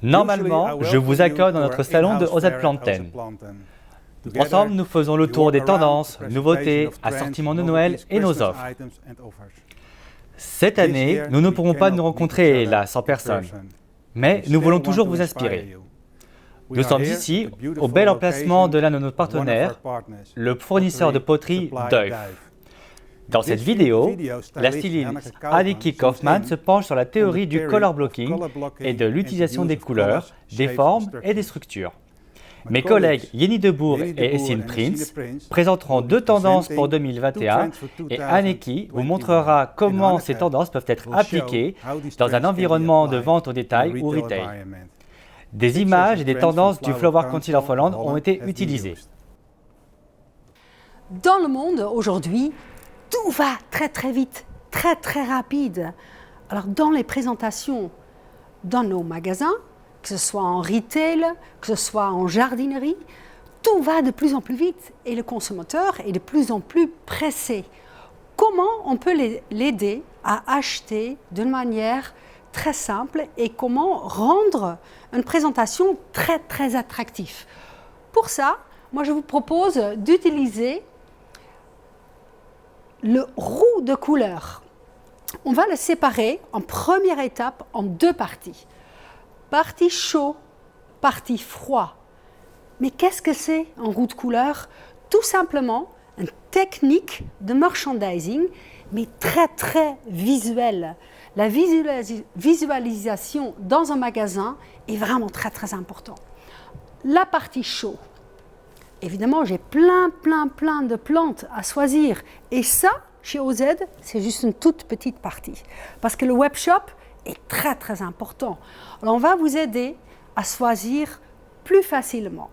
Normalement, je vous accueille dans notre salon de OZ Planten. Ensemble, nous faisons le tour des tendances, nouveautés, assortiments de Noël et nos offres. Cette année, nous ne pourrons pas nous rencontrer là sans personne, mais nous voulons toujours vous inspirer. Nous sommes ici, au bel emplacement de l'un de nos partenaires, le fournisseur de poterie Duyf. Dans cette vidéo, la styliste Anniki Kaufmann se penche sur la théorie du color blocking et de l'utilisation des couleurs, des formes et des structures. Mes collègues Jenny Debourg et Essine Prince présenteront deux tendances pour 2021 et Anniki vous montrera comment ces tendances peuvent être appliquées dans un environnement de vente au détail ou retail. Des images et des tendances du Flower Council of Holland ont été utilisées. Dans le monde aujourd'hui, tout va très très vite, très rapide. Alors dans les présentations dans nos magasins, que ce soit en retail, que ce soit en jardinerie, tout va de plus en plus vite et le consommateur est de plus en plus pressé. Comment on peut l'aider à acheter d'une manière très simple et comment rendre une présentation très attractive? Pour ça, moi je vous propose d'utiliser le roux de couleur. On va le séparer en première étape en deux parties. Partie chaud, partie froid. Mais qu'est-ce que c'est un roux de couleur? Tout simplement une technique de merchandising, mais très visuelle. La visualisation dans un magasin est vraiment très important. La partie chaud. Évidemment, j'ai plein de plantes à choisir. Et ça, chez OZ, c'est juste une toute petite partie. Parce que le webshop est très important. Alors, on va vous aider à choisir plus facilement.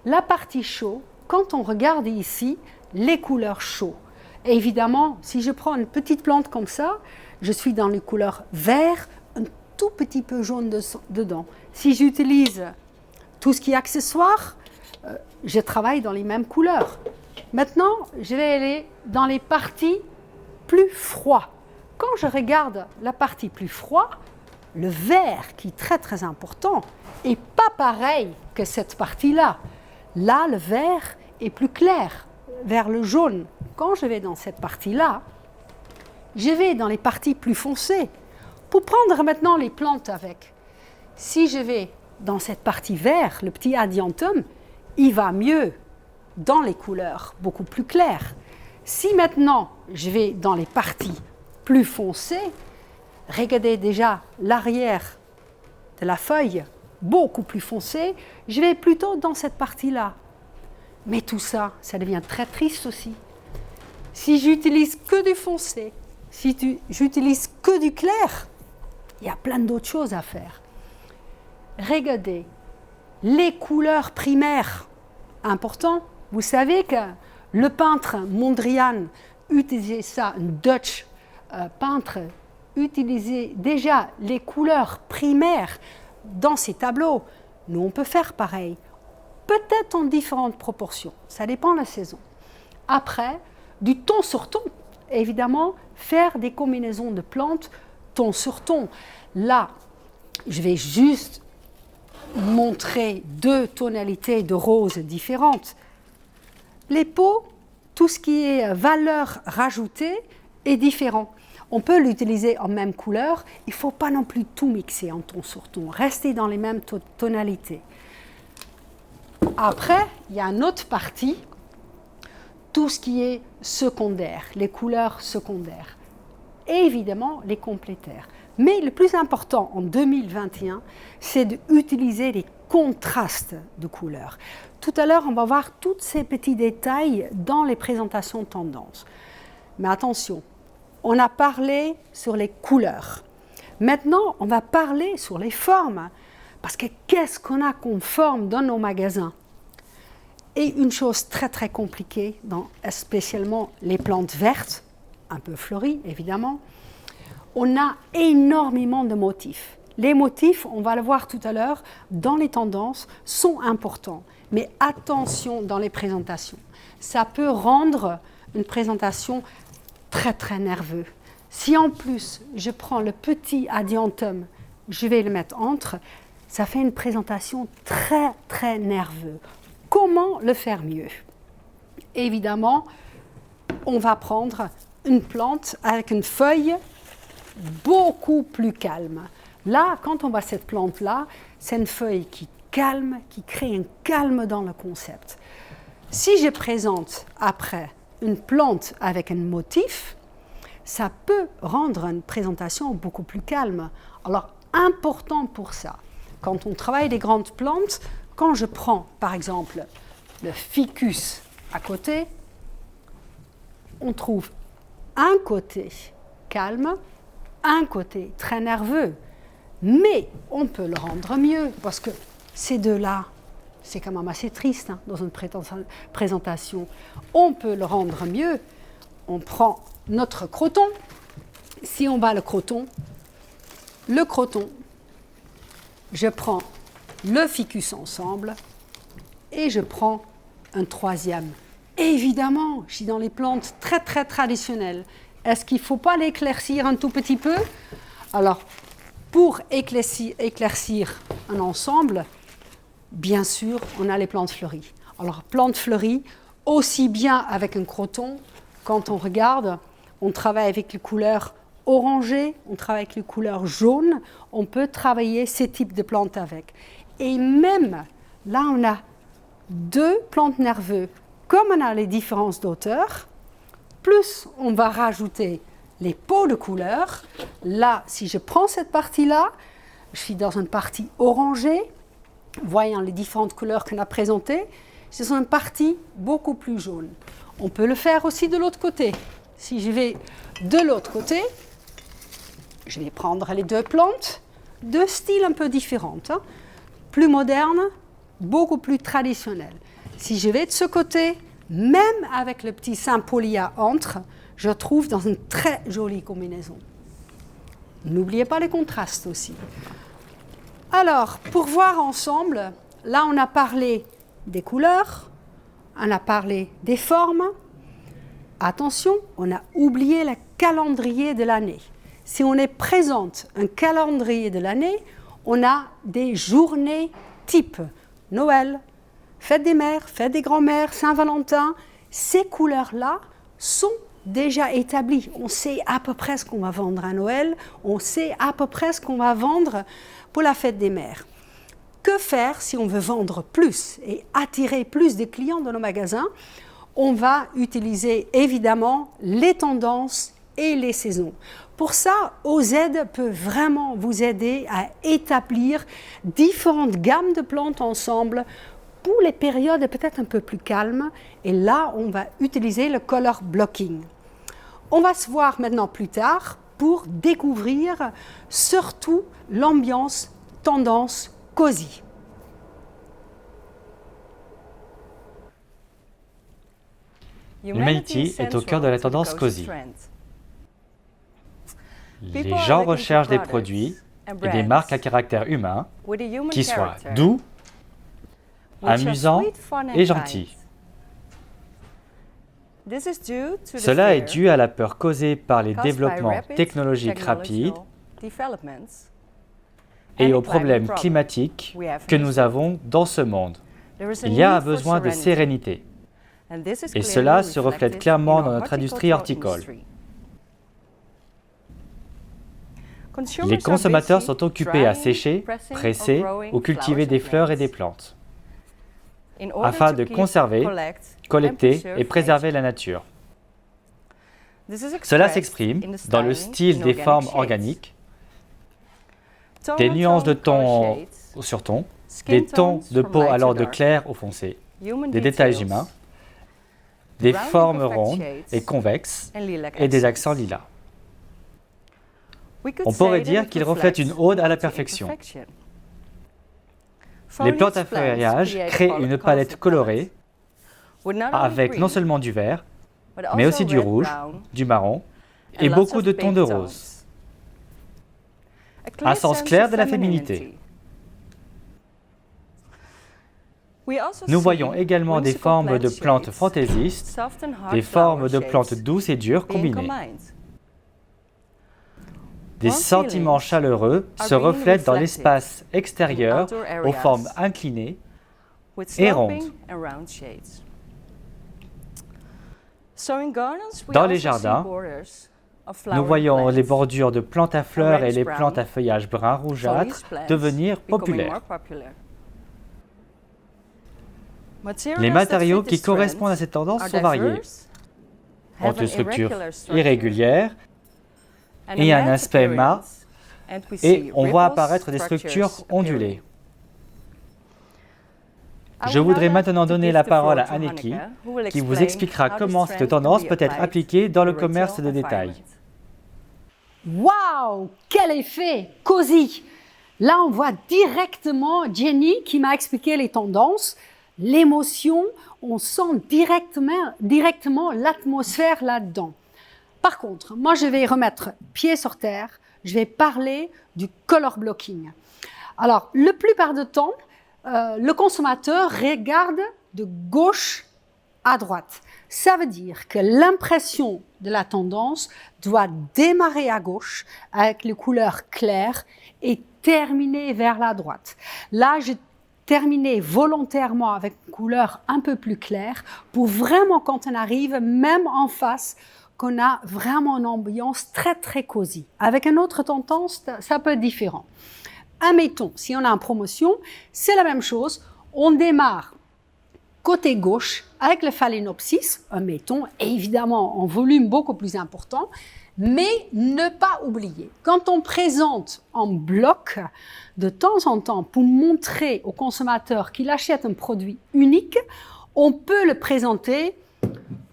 La partie chaud, quand on regarde ici, les couleurs chaudes. Et évidemment, si je prends une petite plante comme ça, je suis dans les couleurs vert, un tout petit peu jaune dedans. Si j'utilise tout ce qui est accessoire, je travaille dans les mêmes couleurs. Maintenant, je vais aller dans les parties plus froides. Quand je regarde la partie plus froide, le vert, qui est très important, n'est pas pareil que cette partie-là. Là, le vert est plus clair, vers le jaune. Quand je vais dans cette partie-là, je vais dans les parties plus foncées. Pour prendre maintenant les plantes avec, si je vais dans cette partie vert, le petit adiantum, il va mieux dans les couleurs beaucoup plus claires. Si maintenant je vais dans les parties plus foncées, regardez déjà l'arrière de la feuille, beaucoup plus foncé, je vais plutôt dans cette partie-là. Mais tout ça, ça devient très triste aussi. Si j'utilise que du foncé, si j'utilise que du clair, il y a plein d'autres choses à faire. Regardez, les couleurs primaires, important. Vous savez que le peintre Mondrian utilisait ça, un Dutch peintre, utilisait déjà les couleurs primaires dans ses tableaux. Nous, on peut faire pareil, peut-être en différentes proportions, ça dépend de la saison. Après, du ton sur ton, évidemment, faire des combinaisons de plantes ton sur ton. Là, je vais juste montrer deux tonalités de rose différentes. Les pots, tout ce qui est valeur rajoutée est différent. On peut l'utiliser en même couleur, il ne faut pas non plus tout mixer en ton sur ton, rester dans les mêmes tonalités. Après, il y a une autre partie, tout ce qui est secondaire, les couleurs secondaires. Et évidemment, les complétaires. Mais le plus important en 2021, c'est d'utiliser les contrastes de couleurs. Tout à l'heure, on va voir tous ces petits détails dans les présentations tendances. Mais attention, on a parlé sur les couleurs. Maintenant, on va parler sur les formes. Parce que qu'est-ce qu'on a comme forme dans nos magasins? Et une chose très compliquée, spécialement les plantes vertes, un peu fleuries évidemment, on a énormément de motifs. Les motifs, on va le voir tout à l'heure, dans les tendances, sont importants. Mais attention dans les présentations. Ça peut rendre une présentation très nerveuse. Si en plus, je prends le petit adiantum, je vais le mettre entre, ça fait une présentation très, très nerveuse. Comment le faire mieux? Évidemment, on va prendre une plante avec une feuille beaucoup plus calme. Là, quand on voit cette plante-là, c'est une feuille qui calme, qui crée un calme dans le concept. Si je présente après une plante avec un motif, ça peut rendre une présentation beaucoup plus calme. Alors, important pour ça, quand on travaille des grandes plantes, quand je prends par exemple le ficus à côté, on trouve un côté calme, un côté très nerveux, mais on peut le rendre mieux parce que ces deux-là, c'est quand même assez triste dans une présentation. On peut le rendre mieux. On prend notre croton. Si on bat le croton, je prends le ficus ensemble et je prends un troisième. Évidemment, je suis dans les plantes très très traditionnelles. Est-ce qu'il ne faut pas l'éclaircir un tout petit peu? Alors, pour éclaircir un ensemble, bien sûr, on a les plantes fleuries. Alors, plantes fleuries, aussi bien avec un croton, quand on regarde, on travaille avec les couleurs orangées, on travaille avec les couleurs jaunes, on peut travailler ces types de plantes avec. Et même, là, on a deux plantes nerveuses. Comme on a les différences d'auteur, plus on va rajouter les pots de couleurs. Là, si je prends cette partie-là, je suis dans une partie orangée, voyant les différentes couleurs qu'on a présentées, c'est une partie beaucoup plus jaune. On peut le faire aussi de l'autre côté. Si je vais de l'autre côté, je vais prendre les deux plantes, deux styles un peu différents, plus modernes, beaucoup plus traditionnels. Si je vais de ce côté, même avec le petit Saint-Paulia entre, je trouve dans une très jolie combinaison. N'oubliez pas les contrastes aussi. Alors, pour voir ensemble, là on a parlé des couleurs, on a parlé des formes. Attention, on a oublié le calendrier de l'année. Si on est présente un calendrier de l'année, on a des journées type Noël, Fête des mères, Fête des grands-mères, Saint-Valentin. Ces couleurs-là sont déjà établies. On sait à peu près ce qu'on va vendre à Noël, on sait à peu près ce qu'on va vendre pour la Fête des mères. Que faire si on veut vendre plus et attirer plus de clients dans nos magasins? On va utiliser évidemment les tendances et les saisons. Pour ça, OZ peut vraiment vous aider à établir différentes gammes de plantes ensemble pour les périodes peut-être un peu plus calmes. Et là, on va utiliser le color blocking. On va se voir maintenant plus tard pour découvrir surtout l'ambiance tendance cosy. L'humanity est au cœur de la tendance cosy. Les gens recherchent des produits et des marques à caractère humain qui soient doux, amusants et gentils. Cela est dû à la peur causée par les développements technologiques rapides et aux problèmes climatiques que nous avons dans ce monde. Il y a un besoin de sérénité. Et cela se reflète clairement dans notre industrie horticole. Les consommateurs sont occupés à sécher, presser ou cultiver des fleurs et des plantes, afin de conserver, collecter et préserver la nature. Cela s'exprime dans le style des formes organiques, des nuances de ton sur ton, des tons de peau allant de clair au foncé, des détails humains, des formes rondes et convexes et des accents lilas. On pourrait dire qu'il reflète une ode à la perfection. Les plantes à feuillage créent une palette colorée avec non seulement du vert, mais aussi du rouge, du marron et beaucoup de tons de rose. Un sens clair de la féminité. Nous voyons également des formes de plantes fantaisistes, des formes de plantes douces et dures combinées. Des sentiments chaleureux se reflètent dans l'espace extérieur aux formes inclinées et rondes. Dans les jardins, nous voyons les bordures de plantes à fleurs et les plantes à feuillage brun rougeâtre devenir populaires. Les matériaux qui correspondent à cette tendance sont variés, ont une structure irrégulière et un aspect mat, et on voit apparaître des structures ondulées. Je voudrais maintenant donner la parole à Anneki, qui vous expliquera comment cette tendance peut être appliquée dans le commerce de détail. Waouh, quel effet cosy! Là, on voit directement Jenny qui m'a expliqué les tendances, l'émotion, on sent directement l'atmosphère là-dedans. Par contre, moi, je vais remettre pied sur terre, je vais parler du color blocking. Alors, la plupart du temps, le consommateur regarde de gauche à droite. Ça veut dire que l'impression de la tendance doit démarrer à gauche avec les couleurs claires et terminer vers la droite. Là, j'ai terminé volontairement avec une couleur un peu plus claire pour vraiment, quand on arrive, même en face, qu'on a vraiment une ambiance très, très cosy. Avec une autre tendance, ça peut être différent. Admettons, si on a une promotion, c'est la même chose. On démarre côté gauche avec le phalaenopsis, admettons, évidemment en volume beaucoup plus important, mais ne pas oublier, quand on présente en bloc, de temps en temps, pour montrer au consommateur qu'il achète un produit unique, on peut le présenter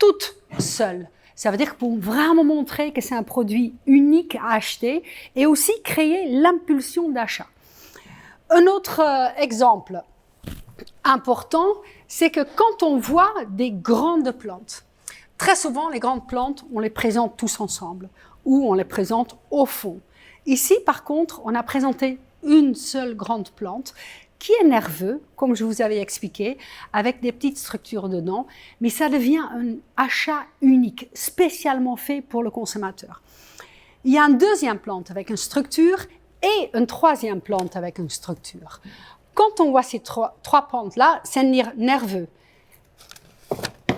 tout seul. Ça veut dire pour vraiment montrer que c'est un produit unique à acheter et aussi créer l'impulsion d'achat. Un autre exemple important, c'est que quand on voit des grandes plantes, très souvent les grandes plantes, on les présente tous ensemble ou on les présente au fond. Ici, par contre, on a présenté une seule grande plante qui est nerveux, comme je vous avais expliqué, avec des petites structures dedans, mais ça devient un achat unique, spécialement fait pour le consommateur. Il y a une deuxième plante avec une structure et une troisième plante avec une structure. Quand on voit ces trois plantes-là, c'est nerveux.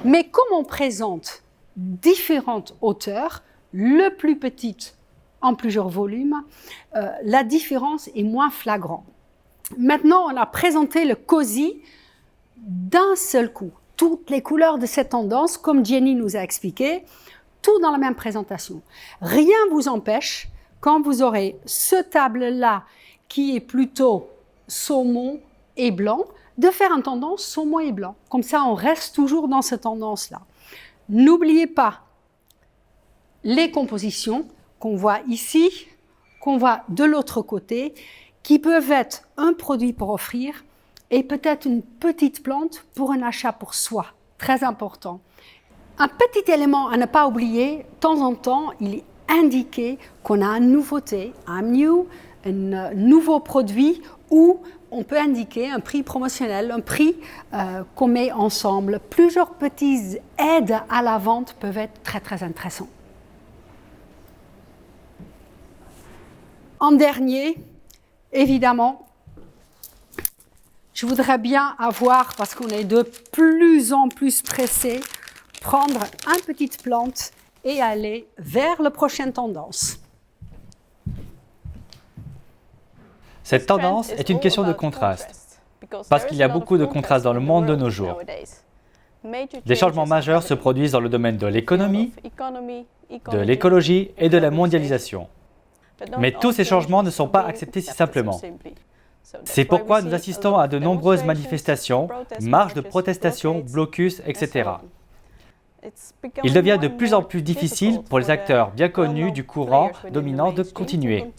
Mais comme on présente différentes hauteurs, le plus petite en plusieurs volumes, la différence est moins flagrante. Maintenant, on a présenté le cosy d'un seul coup. Toutes les couleurs de cette tendance, comme Jenny nous a expliqué, tout dans la même présentation. Rien ne vous empêche, quand vous aurez ce table-là qui est plutôt saumon et blanc, de faire une tendance saumon et blanc. Comme ça, on reste toujours dans cette tendance-là. N'oubliez pas les compositions qu'on voit ici, qu'on voit de l'autre côté, qui peuvent être un produit pour offrir et peut-être une petite plante pour un achat pour soi. Très important. Un petit élément à ne pas oublier, de temps en temps, il est indiqué qu'on a une nouveauté, un nouveau produit où on peut indiquer un prix promotionnel, un prix qu'on met ensemble. Plusieurs petites aides à la vente peuvent être très, très intéressantes. En dernier, évidemment, je voudrais bien avoir, parce qu'on est de plus en plus pressé, prendre une petite plante et aller vers la prochaine tendance. Cette tendance est une question de contraste, parce qu'il y a beaucoup de contrastes dans le monde de nos jours. Des changements majeurs se produisent dans le domaine de l'économie, de l'écologie et de la mondialisation. Mais tous ces changements ne sont pas acceptés si simplement. C'est pourquoi nous assistons à de nombreuses manifestations, marches de protestation, blocus, etc. Il devient de plus en plus difficile pour les acteurs bien connus du courant dominant de continuer.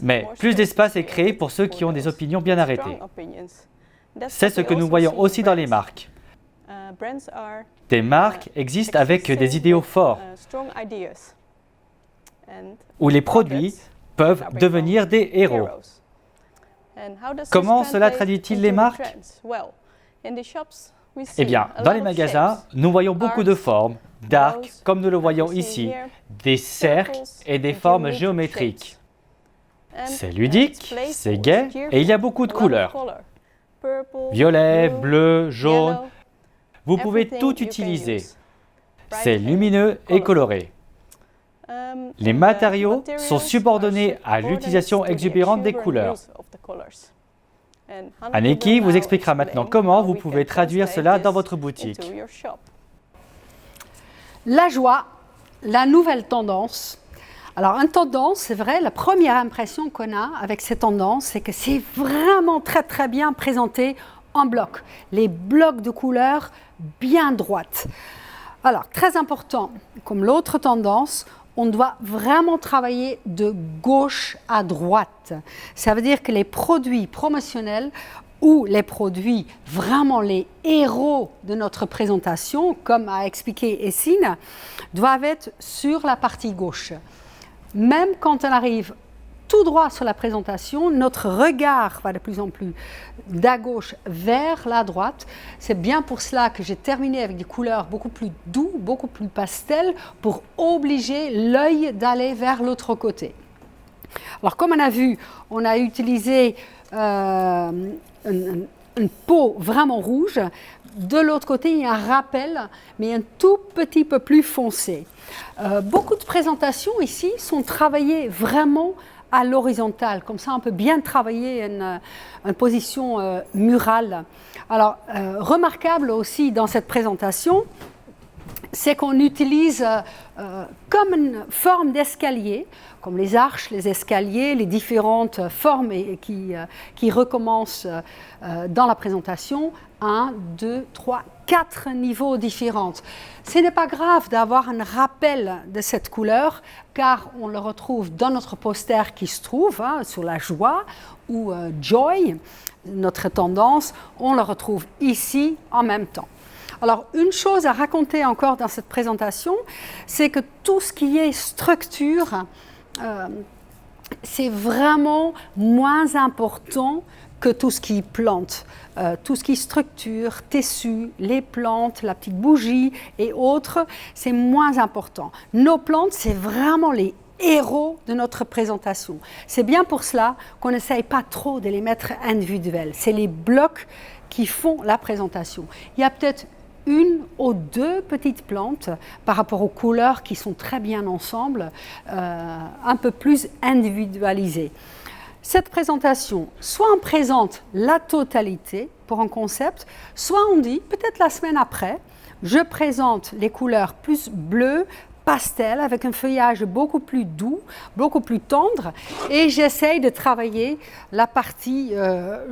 Mais plus d'espace est créé pour ceux qui ont des opinions bien arrêtées. C'est ce que nous voyons aussi dans les marques. Des marques existent avec des idéaux forts, où les produits peuvent devenir des héros. Comment cela traduit-il les marques? Eh bien, dans les magasins, nous voyons beaucoup de formes, d'arcs, comme nous le voyons ici, des cercles et des formes géométriques. C'est ludique, c'est gai et il y a beaucoup de couleurs. Violet, bleu, jaune, vous pouvez tout utiliser. C'est lumineux et coloré. Les matériaux sont subordonnés à l'utilisation exubérante des couleurs. Anneki vous expliquera maintenant comment vous pouvez traduire cela dans votre boutique. La joie, la nouvelle tendance. Alors, une tendance, c'est vrai, la première impression qu'on a avec ces tendances, c'est que c'est vraiment très bien présenté en bloc. Les blocs de couleurs bien droites. Alors, très important, comme l'autre tendance, on doit vraiment travailler de gauche à droite. Ça veut dire que les produits promotionnels ou les produits vraiment les héros de notre présentation, comme a expliqué Essine, doivent être sur la partie gauche. Même quand on arrive tout droit sur la présentation, notre regard va de plus en plus d'à gauche vers la droite. C'est bien pour cela que j'ai terminé avec des couleurs beaucoup plus douces, beaucoup plus pastel, pour obliger l'œil d'aller vers l'autre côté. Alors comme on a vu, on a utilisé une peau vraiment rouge. De l'autre côté, il y a un rappel, mais un tout petit peu plus foncé. Beaucoup de présentations ici sont travaillées vraiment à l'horizontale, comme ça on peut bien travailler une position murale. Alors, remarquable aussi dans cette présentation, c'est qu'on utilise comme une forme d'escalier, comme les arches, les escaliers, les différentes formes qui recommencent dans la présentation, 1, 2, 3, 4 niveaux différents. Ce n'est pas grave d'avoir un rappel de cette couleur, car on le retrouve dans notre poster qui se trouve sur la joie ou Joy, notre tendance, on le retrouve ici en même temps. Alors, une chose à raconter encore dans cette présentation, c'est que tout ce qui est structure, c'est vraiment moins important que tout ce qui est plante. Tout ce qui est structure, tissu, les plantes, la petite bougie et autres, c'est moins important. Nos plantes, c'est vraiment les héros de notre présentation. C'est bien pour cela qu'on n'essaye pas trop de les mettre individuels. C'est les blocs qui font la présentation. Il y a peut-être une ou deux petites plantes par rapport aux couleurs qui sont très bien ensemble, un peu plus individualisées. Cette présentation, soit on présente la totalité pour un concept, soit on dit, peut-être la semaine après, je présente les couleurs plus bleues, pastel, avec un feuillage beaucoup plus doux, beaucoup plus tendre, et j'essaye de travailler la partie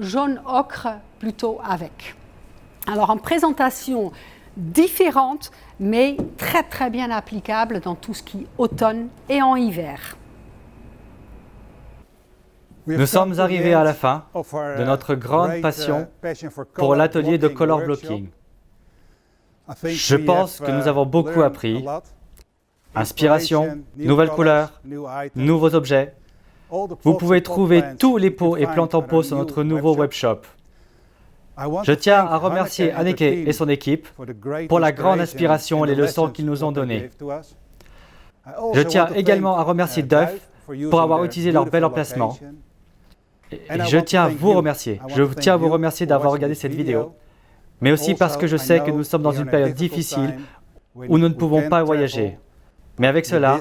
jaune ocre plutôt avec. Alors, en présentation différente, mais très bien applicable dans tout ce qui est automne et en hiver. Nous sommes arrivés à la fin de notre grande passion pour l'atelier de color blocking. Je pense que nous avons beaucoup appris. Inspiration, nouvelles couleurs, nouveaux objets. Vous pouvez trouver tous les pots et plantes en pot sur notre nouveau webshop. Je tiens à remercier Anneke et son équipe pour la grande inspiration et les leçons qu'ils nous ont données. Je tiens également à remercier Duff pour avoir utilisé leur bel emplacement. Et je tiens à vous remercier. Je tiens à vous remercier d'avoir regardé cette vidéo, mais aussi parce que je sais que nous sommes dans une période difficile où nous ne pouvons pas voyager. Mais avec cela,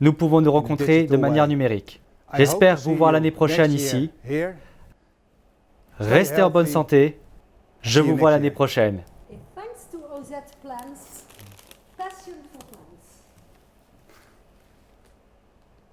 nous pouvons nous rencontrer de manière numérique. J'espère vous voir l'année prochaine ici. Restez en bonne santé. Je vous vois l'année prochaine. Et thanks to OZ Plans, passion for